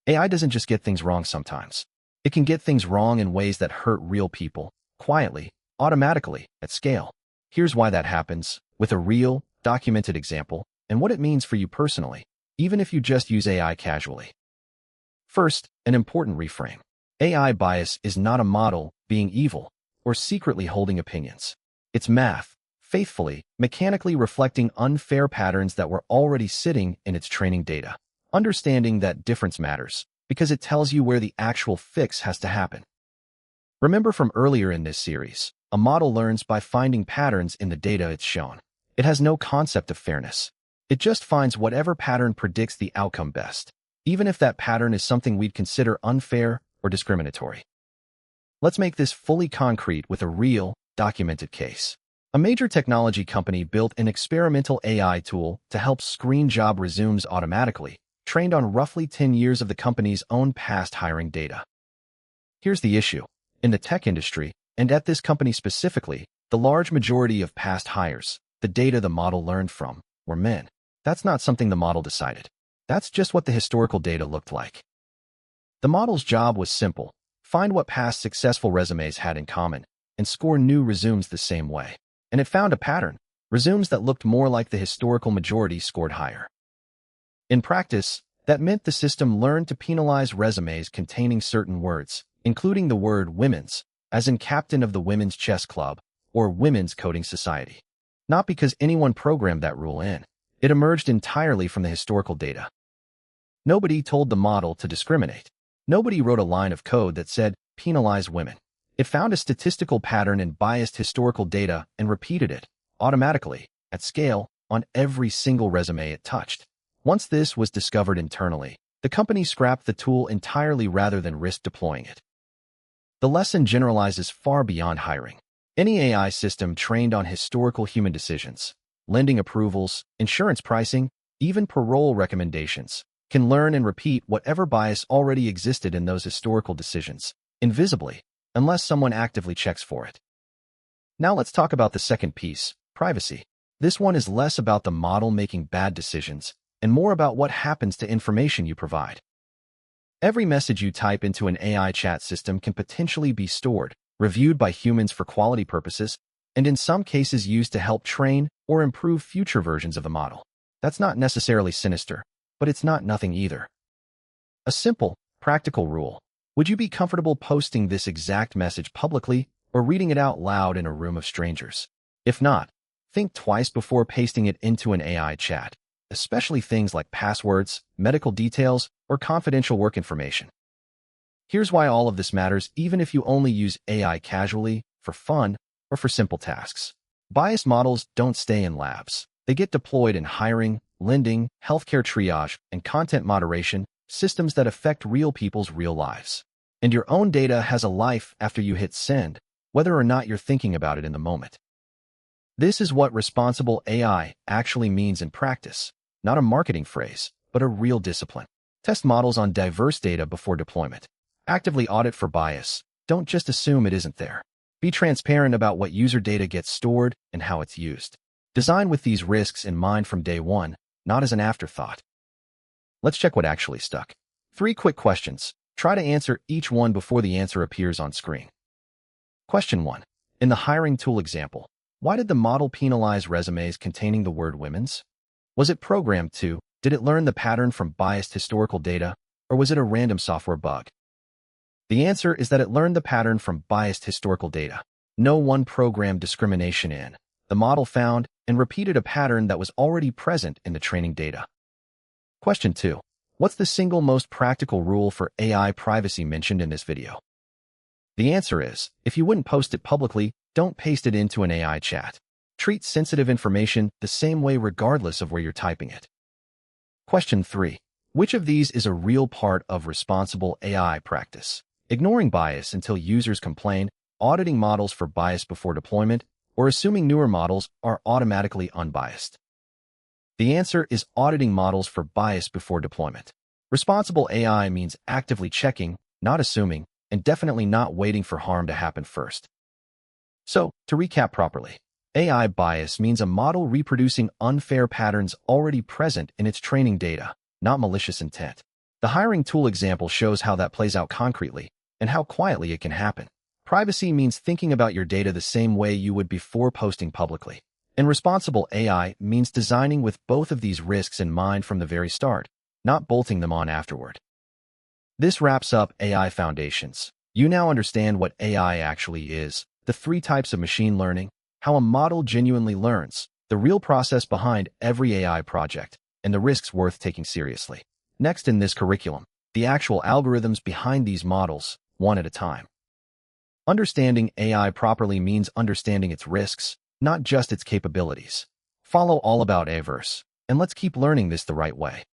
AI doesn't just get things wrong sometimes. It can get things wrong in ways that hurt real people, quietly, automatically, at scale. Here's why that happens, with a real, documented example, and what it means for you personally, even if you just use AI casually. First, an important reframe. AI bias is not a model being evil or secretly holding opinions. It's math, faithfully, mechanically reflecting unfair patterns that were already sitting in its training data. Understanding that difference matters, because it tells you where the actual fix has to happen. Remember from earlier in this series, a model learns by finding patterns in the data it's shown. It has no concept of fairness. It just finds whatever pattern predicts the outcome best, even if that pattern is something we'd consider unfair or discriminatory. Let's make this fully concrete with a real, documented case. A major technology company built an experimental AI tool to help screen job resumes automatically, trained on roughly 10 years of the company's own past hiring data. Here's the issue. In the tech industry, and at this company specifically, the large majority of past hires, the data the model learned from, were men. That's not something the model decided. That's just what the historical data looked like. The model's job was simple: find what past successful resumes had in common, and score new resumes the same way. And it found a pattern: resumes that looked more like the historical majority scored higher. In practice, that meant the system learned to penalize resumes containing certain words, including the word women's, as in captain of the women's chess club, or women's coding society. Not because anyone programmed that rule in. It emerged entirely from the historical data. Nobody told the model to discriminate. Nobody wrote a line of code that said, penalize women. It found a statistical pattern in biased historical data and repeated it, automatically, at scale, on every single resume it touched. Once this was discovered internally, the company scrapped the tool entirely rather than risk deploying it. The lesson generalizes far beyond hiring. Any AI system trained on historical human decisions, lending approvals, insurance pricing, even parole recommendations, can learn and repeat whatever bias already existed in those historical decisions, invisibly, unless someone actively checks for it. Now let's talk about the second piece, privacy. This one is less about the model making bad decisions and more about what happens to information you provide. Every message you type into an AI chat system can potentially be stored, reviewed by humans for quality purposes, and in some cases used to help train or improve future versions of the model. That's not necessarily sinister, but it's not nothing either. A simple, practical rule. Would you be comfortable posting this exact message publicly or reading it out loud in a room of strangers? If not, think twice before pasting it into an AI chat, especially things like passwords, medical details, or confidential work information. Here's why all of this matters even if you only use AI casually, for fun, or for simple tasks. Biased models don't stay in labs. They get deployed in hiring, lending, healthcare triage, and content moderation, systems that affect real people's real lives. And your own data has a life after you hit send, whether or not you're thinking about it in the moment. This is what responsible AI actually means in practice. Not a marketing phrase, but a real discipline. Test models on diverse data before deployment. Actively audit for bias. Don't just assume it isn't there. Be transparent about what user data gets stored and how it's used. Design with these risks in mind from day one, not as an afterthought. Let's check what actually stuck. 3 quick questions. Try to answer each one before the answer appears on screen. Question 1. In the hiring tool example, why did the model penalize resumes containing the word women's? Was it programmed to? Did it learn the pattern from biased historical data, or was it a random software bug? The answer is that it learned the pattern from biased historical data. No one programmed discrimination in. The model found and repeated a pattern that was already present in the training data. Question 2. What's the single most practical rule for AI privacy mentioned in this video? The answer is, if you wouldn't post it publicly, don't paste it into an AI chat. Treat sensitive information the same way regardless of where you're typing it. Question 3. Which of these is a real part of responsible AI practice? Ignoring bias until users complain, auditing models for bias before deployment, or assuming newer models are automatically unbiased? The answer is auditing models for bias before deployment. Responsible AI means actively checking, not assuming, and definitely not waiting for harm to happen first. So, to recap properly, AI bias means a model reproducing unfair patterns already present in its training data, not malicious intent. The hiring tool example shows how that plays out concretely and how quietly it can happen. Privacy means thinking about your data the same way you would before posting publicly. And responsible AI means designing with both of these risks in mind from the very start, not bolting them on afterward. This wraps up AI Foundations. You now understand what AI actually is, the 3 types of machine learning, how a model genuinely learns, the real process behind every AI project, and the risks worth taking seriously. Next in this curriculum, the actual algorithms behind these models, one at a time. Understanding AI properly means understanding its risks, not just its capabilities. Follow AllAboutAIVerse, and let's keep learning this the right way.